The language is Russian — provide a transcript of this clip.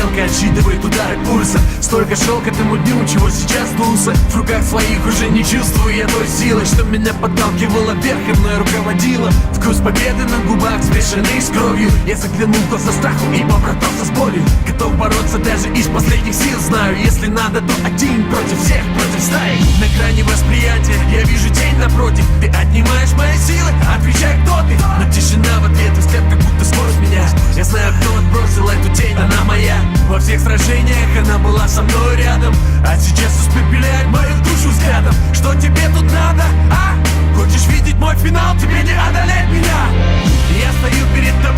стрелка отсчитывает удары пульса. Столько шел к этому дню, чего сейчас сдулся. В руках своих уже не чувствую я той силы, что меня подталкивала вверх и мной руководила. Вкус победы на губах, смешанный с кровью. Я заглянул в глаза страху и побратался с болью. Готов бороться даже из последних сил. Знаю, если надо, то один против всех, против стаи. На грани восприятия я вижу тень напротив. Ты отнимаешь мои силы, отвечай, кто ты. Но тишина в ответ, взгляд как будто сквозь меня. Я знаю, кто отбросил эту тень, она моя. Во всех сражениях она была со мной рядом, а сейчас испепеляет мою душу взглядом. Что тебе тут надо, а? Хочешь видеть мой финал, тебе не одолеть меня. Я стою перед тобой